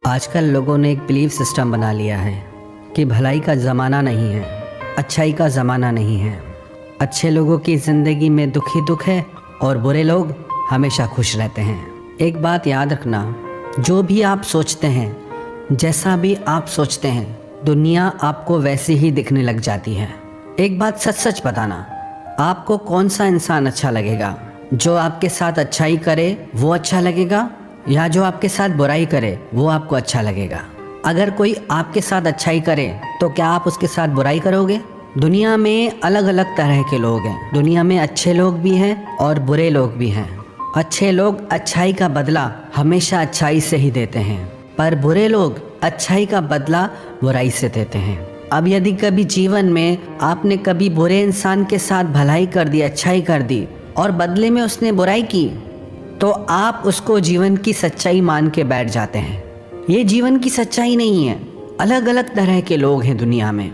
आजकल लोगों ने एक बिलीफ सिस्टम बना लिया है कि भलाई का ज़माना नहीं है, अच्छाई का ज़माना नहीं है। अच्छे लोगों की ज़िंदगी में दुख ही दुख है और बुरे लोग हमेशा खुश रहते हैं। एक बात याद रखना, जो भी आप सोचते हैं, जैसा भी आप सोचते हैं, दुनिया आपको वैसी ही दिखने लग जाती है। एक बात सच सच बताना, आपको कौन सा इंसान अच्छा लगेगा? जो आपके साथ अच्छाई करे वो अच्छा लगेगा, या जो आपके साथ बुराई करे वो आपको अच्छा लगेगा? अगर कोई आपके साथ अच्छाई करे तो क्या आप उसके साथ बुराई करोगे? दुनिया में अलग अलग तरह के लोग हैं। दुनिया में अच्छे लोग भी हैं और बुरे लोग भी हैं। अच्छे लोग अच्छाई का बदला हमेशा अच्छाई से ही देते हैं, पर बुरे लोग अच्छाई का बदला बुराई से देते हैं। अब यदि कभी जीवन में आपने कभी बुरे इंसान के साथ भलाई कर दी, अच्छाई कर दी और बदले में उसने बुराई की, तो आप उसको जीवन की सच्चाई मान के बैठ जाते हैं। ये जीवन की सच्चाई नहीं है। अलग अलग तरह के लोग हैं दुनिया में,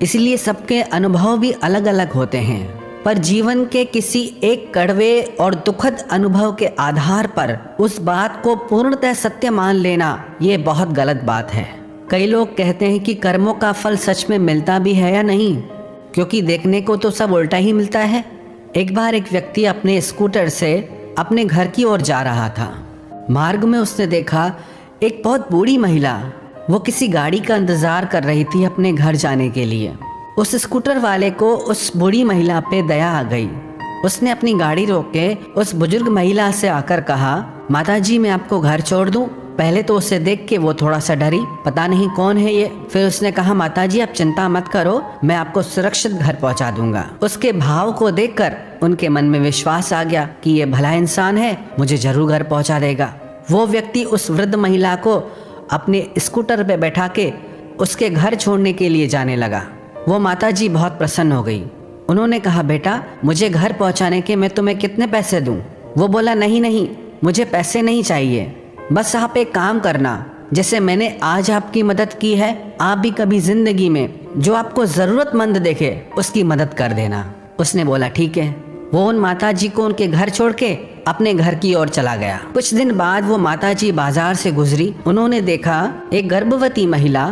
इसलिए सबके अनुभव भी अलग अलग होते हैं। पर जीवन के किसी एक कड़वे और दुखद अनुभव के आधार पर उस बात को पूर्णतः सत्य मान लेना, ये बहुत गलत बात है। कई लोग कहते हैं कि कर्मों का फल सच में मिलता भी है या नहीं, क्योंकि देखने को तो सब उल्टा ही मिलता है। एक बार एक व्यक्ति अपने स्कूटर से अपने घर की ओर जा रहा था। मार्ग में उसने देखा एक बहुत बूढ़ी महिला, वो किसी गाड़ी का इंतजार कर रही थी अपने घर जाने के लिए। उस स्कूटर वाले को उस बूढ़ी महिला पे दया आ गई। उसने अपनी गाड़ी रोक के उस बुजुर्ग महिला से आकर कहा, माताजी मैं आपको घर छोड़ दूं? पहले तो उसे देख के वो थोड़ा सा डरी, पता नहीं कौन है ये। फिर उसने कहा, माताजी आप चिंता मत करो, मैं आपको सुरक्षित घर पहुंचा दूंगा। उसके भाव को देखकर उनके मन में विश्वास आ गया कि ये भला इंसान है, मुझे जरूर घर पहुंचा देगा। वो व्यक्ति उस वृद्ध महिला को अपने स्कूटर पे बैठा के उसके घर छोड़ने के लिए जाने लगा। वो माताजी बहुत प्रसन्न हो गई। उन्होंने कहा, बेटा मुझे घर पहुंचाने के मैं तुम्हें कितने पैसे दूं? वो बोला, नहीं नहीं, मुझे पैसे नहीं चाहिए, बस आप एक काम करना, जैसे मैंने आज आपकी मदद की है, आप भी कभी जिंदगी में जो आपको जरूरतमंद देखे उसकी मदद कर देना। उसने बोला ठीक है। वो उन माताजी को उनके घर छोड़ के अपने घर की ओर चला गया। कुछ दिन बाद वो माताजी बाजार से गुजरी। उन्होंने देखा एक गर्भवती महिला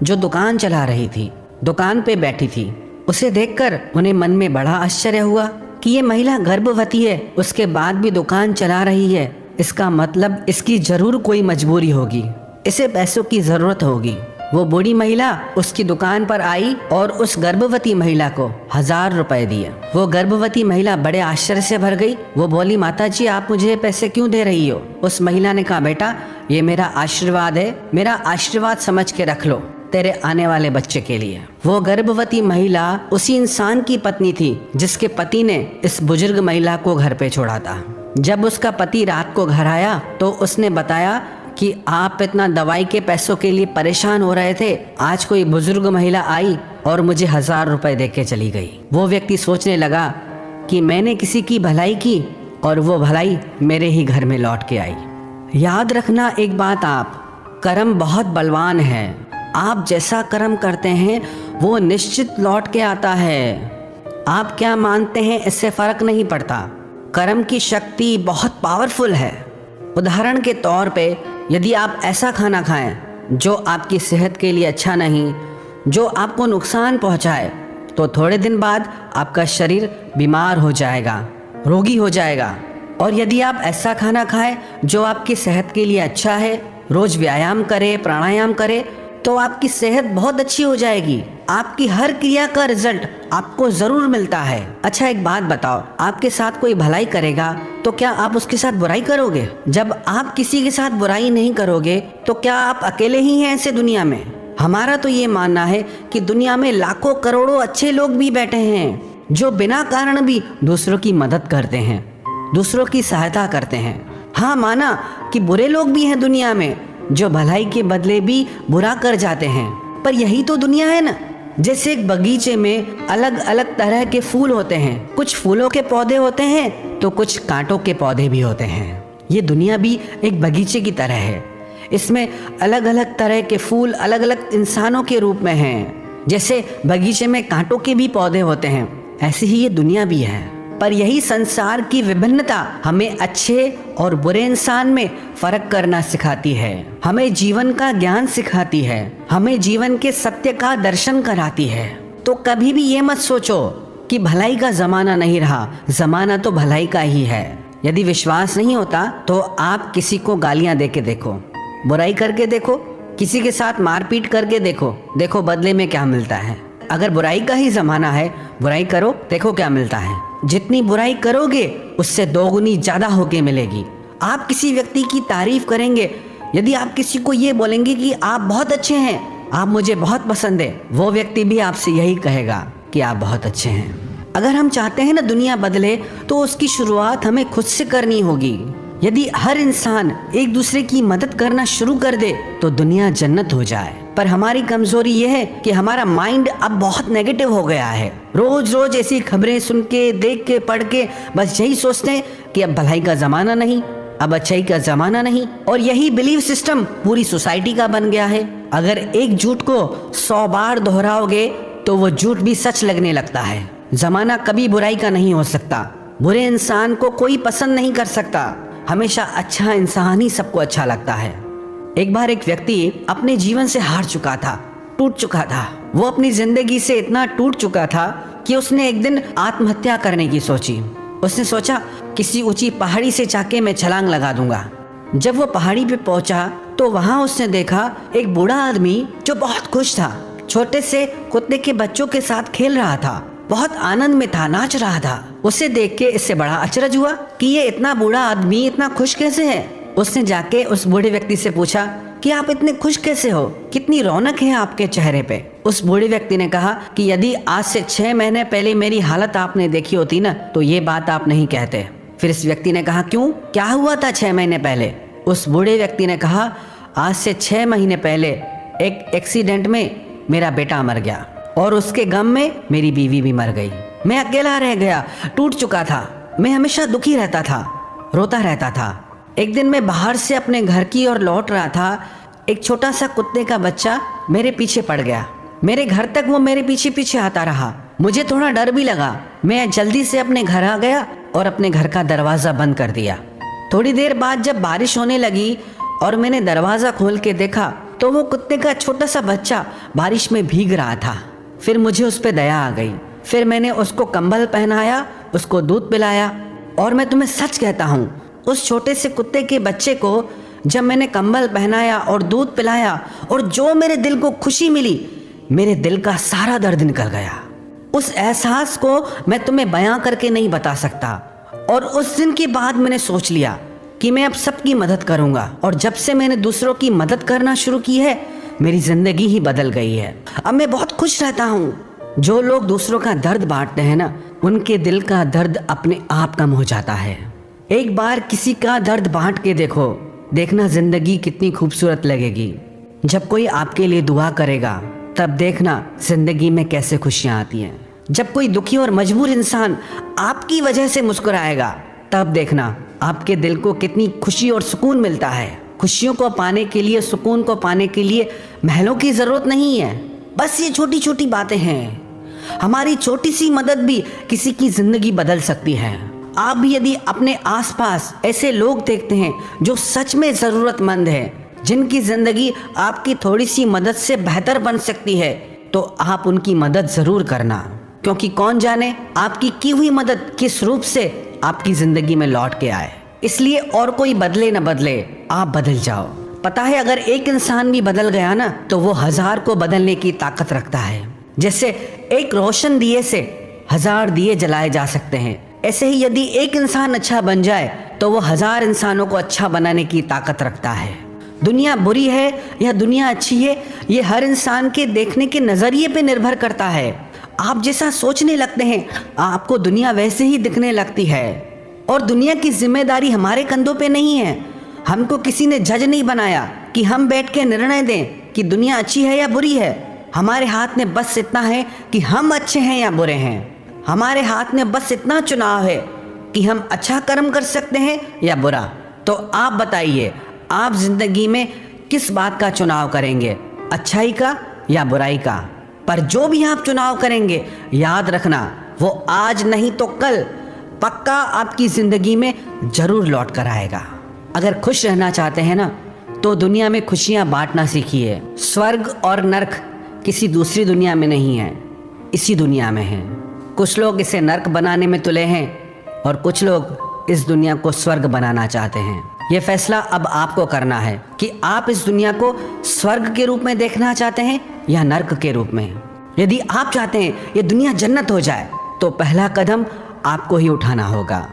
जो दुकान चला रही थी, दुकान पे बैठी थी। उसे देखकर उन्हें मन में बड़ा आश्चर्य हुआ कि ये महिला गर्भवती है, उसके बाद भी दुकान चला रही है। इसका मतलब इसकी जरूर कोई मजबूरी होगी, इसे पैसों की जरूरत होगी। वो बूढ़ी महिला उसकी दुकान पर आई और उस गर्भवती महिला को 1000 रुपए दिए। वो गर्भवती महिला बड़े आश्चर्य से भर गई। वो बोली, माताजी आप मुझे पैसे क्यों दे रही हो? उस महिला ने कहा, बेटा ये मेरा आशीर्वाद है, मेरा आशीर्वाद समझ के रख लो तेरे आने वाले बच्चे के लिए। वो गर्भवती महिला उसी इंसान की पत्नी थी जिसके पति ने इस बुजुर्ग महिला को घर पे छोड़ा था। जब उसका पति रात को घर आया तो उसने बताया कि आप इतना दवाई के पैसों के लिए परेशान हो रहे थे, आज कोई बुजुर्ग महिला आई और मुझे 1000 रुपए दे के चली गई। वो व्यक्ति सोचने लगा कि मैंने किसी की भलाई की और वो भलाई मेरे ही घर में लौट के आई। याद रखना एक बात, आप कर्म बहुत बलवान है। आप जैसा कर्म करते हैं वो निश्चित लौट के आता है। आप क्या मानते हैं इससे फर्क नहीं पड़ता। कर्म की शक्ति बहुत पावरफुल है। उदाहरण के तौर पे यदि आप ऐसा खाना खाएं जो आपकी सेहत के लिए अच्छा नहीं, जो आपको नुकसान पहुंचाए, तो थोड़े दिन बाद आपका शरीर बीमार हो जाएगा, रोगी हो जाएगा। और यदि आप ऐसा खाना खाएं जो आपकी सेहत के लिए अच्छा है, रोज व्यायाम करें, प्राणायाम करें, तो आपकी सेहत बहुत अच्छी हो जाएगी। आपकी हर क्रिया का रिजल्ट आपको जरूर मिलता है। अच्छा एक बात बताओ, आपके साथ कोई भलाई करेगा तो क्या आप उसके साथ बुराई करोगे? जब आप किसी के साथ बुराई नहीं करोगे तो क्या आप अकेले ही हैं ऐसे दुनिया में? हमारा तो ये मानना है कि दुनिया में लाखों करोड़ों अच्छे लोग भी बैठे हैं जो बिना कारण भी दूसरों की मदद करते हैं, दूसरों की सहायता करते हैं। हाँ माना कि बुरे लोग भी हैं दुनिया में जो भलाई के बदले भी बुरा कर जाते हैं, पर यही तो दुनिया है ना। जैसे एक बगीचे में अलग अलग तरह के फूल होते हैं, कुछ फूलों के पौधे होते हैं तो कुछ कांटों के पौधे भी होते हैं। ये दुनिया भी एक बगीचे की तरह है। इसमें अलग अलग तरह के फूल अलग अलग इंसानों के रूप में हैं। जैसे बगीचे में कांटों के भी पौधे होते हैं, ऐसे ही ये दुनिया भी है। पर यही संसार की विभिन्नता हमें अच्छे और बुरे इंसान में फर्क करना सिखाती है, हमें जीवन का ज्ञान सिखाती है, हमें जीवन के सत्य का दर्शन कराती है। तो कभी भी ये मत सोचो कि भलाई का जमाना नहीं रहा, जमाना तो भलाई का ही है। यदि विश्वास नहीं होता तो आप किसी को गालियां दे के देखो, बुराई करके देखो, किसी के साथ मारपीट करके देखो, देखो बदले में क्या मिलता है। अगर बुराई का ही जमाना है, बुराई करो, देखो क्या मिलता है। जितनी बुराई करोगे उससे दोगुनी ज्यादा होके मिलेगी। आप किसी व्यक्ति की तारीफ करेंगे, यदि आप किसी को ये बोलेंगे कि आप बहुत अच्छे हैं, आप मुझे बहुत पसंद है, वो व्यक्ति भी आपसे यही कहेगा कि आप बहुत अच्छे हैं। अगर हम चाहते हैं ना दुनिया बदले, तो उसकी शुरुआत हमें खुद से करनी होगी। यदि हर इंसान एक दूसरे की मदद करना शुरू कर दे तो दुनिया जन्नत हो जाए। पर हमारी कमजोरी यह है कि हमारा माइंड अब बहुत नेगेटिव हो गया है। रोज रोज ऐसी खबरें सुन के, देख के, पढ़ के बस यही सोचते हैं कि अब भलाई का जमाना नहीं, अब अच्छाई का जमाना नहीं। और यही बिलीव सिस्टम पूरी सोसाइटी का बन गया है। अगर एक झूठ को 100 बार दोहराओगे तो वो झूठ भी सच लगने लगता है। जमाना कभी बुराई का नहीं हो सकता, बुरे इंसान को कोई पसंद नहीं कर सकता, हमेशा अच्छा इंसान ही सबको अच्छा लगता है। एक बार एक व्यक्ति अपने जीवन से हार चुका था, टूट चुका था। वो अपनी जिंदगी से इतना टूट चुका था कि उसने एक दिन आत्महत्या करने की सोची। उसने सोचा किसी ऊंची पहाड़ी से जाके मैं छलांग लगा दूंगा। जब वो पहाड़ी पे पहुंचा तो वहां उसने देखा एक बूढ़ा आदमी जो बहुत खुश था, छोटे से कुत्ते के बच्चों के साथ खेल रहा था, बहुत आनंद में था, नाच रहा था। उसे देख के इससे बड़ा अचरज हुआ कि ये इतना बूढ़ा आदमी इतना खुश कैसे है। उसने जाके उस बूढ़े व्यक्ति से पूछा कि आप इतने खुश कैसे हो, कितनी रौनक है आपके चेहरे पे। उस बूढ़े व्यक्ति ने कहा कि यदि आज से 6 महीने पहले मेरी हालत आपने देखी होती ना तो ये बात आप नहीं कहते। फिर इस व्यक्ति ने कहा क्यों, क्या हुआ था 6 महीने पहले। उस बूढ़े व्यक्ति ने कहा आज से 6 महीने पहले एक एक्सीडेंट में मेरा बेटा मर गया और उसके गम में मेरी बीवी भी मर गई। मैं अकेला रह गया, टूट चुका था, मैं हमेशा दुखी रहता था, रोता रहता था। एक दिन मैं बाहर से अपने घर की ओर लौट रहा था, एक छोटा सा कुत्ते का बच्चा मेरे पीछे पड़ गया। मेरे घर तक वो मेरे पीछे पीछे आता रहा। मुझे थोड़ा डर भी लगा। मैं जल्दी से अपने घर आ गया और अपने घर का दरवाजा बंद कर दिया। थोड़ी देर बाद जब बारिश होने लगी और मैंने दरवाजा खोल के देखा तो वो कुत्ते का छोटा सा बच्चा बारिश में भीग रहा था। फिर मुझे उस पर दया आ गई। फिर मैंने उसको कंबल पहनाया, उसको दूध पिलाया। और मैं तुम्हें सच कहता हूँ, उस छोटे से कुत्ते के बच्चे को जब मैंने कंबल पहनाया और दूध पिलाया और जो मेरे दिल को खुशी मिली, मेरे दिल का सारा दर्द निकल गया। उस एहसास को मैं तुम्हें बयां करके नहीं बता सकता। और उस दिन के बाद मैंने सोच लिया कि मैं अब सबकी मदद करूंगा। और जब से मैंने दूसरों की मदद करना शुरू की है, मेरी जिंदगी ही बदल गई है। अब मैं बहुत खुश रहता हूँ। जो लोग दूसरों का दर्द बांटते हैं ना, उनके दिल का दर्द अपने आप कम हो जाता है। एक बार किसी का दर्द बांट के देखो, देखना जिंदगी कितनी खूबसूरत लगेगी। जब कोई आपके लिए दुआ करेगा तब देखना जिंदगी में कैसे खुशियां आती हैं। जब कोई दुखी और मजबूर इंसान आपकी वजह से मुस्कुराएगा तब देखना आपके दिल को कितनी खुशी और सुकून मिलता है। खुशियों को पाने के लिए, सुकून को पाने के लिए महलों की जरूरत नहीं है। बस ये छोटी छोटी बातें हैं। हमारी छोटी सी मदद भी किसी की जिंदगी बदल सकती है। आप भी यदि अपने आसपास ऐसे लोग देखते हैं जो सच में जरूरतमंद हैं, जिनकी जिंदगी आपकी थोड़ी सी मदद से बेहतर बन सकती है, तो आप उनकी मदद जरूर करना। क्योंकि कौन जाने आपकी की हुई मदद किस रूप से आपकी जिंदगी में लौट के आए। इसलिए और कोई बदले न बदले, आप बदल जाओ। पता है, अगर एक इंसान भी बदल गया ना तो वो 1000 को बदलने की ताकत रखता है। जैसे एक रोशन दिए से 1000 दिए जलाए जा सकते हैं, ऐसे ही यदि एक इंसान अच्छा बन जाए तो वो 1000 इंसानों को अच्छा बनाने की ताकत रखता है। दुनिया बुरी है या दुनिया अच्छी है, ये हर इंसान के देखने के नजरिए पे निर्भर करता है। आप जैसा सोचने लगते हैं, आपको दुनिया वैसे ही दिखने लगती है। और दुनिया की जिम्मेदारी हमारे कंधों पे नहीं है। हमको किसी ने जज नहीं बनाया कि हम बैठ के निर्णय दें कि दुनिया अच्छी है या बुरी है। हमारे हाथ में बस इतना है कि हम अच्छे हैं या बुरे हैं। हमारे हाथ में बस इतना चुनाव है कि हम अच्छा कर्म कर सकते हैं या बुरा। तो आप बताइए, आप जिंदगी में किस बात का चुनाव करेंगे, अच्छाई का या बुराई का? पर जो भी आप चुनाव करेंगे, याद रखना वो आज नहीं तो कल पक्का आपकी ज़िंदगी में ज़रूर लौट कर आएगा। अगर खुश रहना चाहते हैं ना, तो दुनिया में खुशियाँ बांटना सीखिए। स्वर्ग और नर्क किसी दूसरी दुनिया में नहीं है, इसी दुनिया में है। कुछ लोग इसे नर्क बनाने में तुले हैं और कुछ लोग इस दुनिया को स्वर्ग बनाना चाहते हैं। ये फैसला अब आपको करना है कि आप इस दुनिया को स्वर्ग के रूप में देखना चाहते हैं या नर्क के रूप में। यदि आप चाहते हैं ये दुनिया जन्नत हो जाए, तो पहला कदम आपको ही उठाना होगा।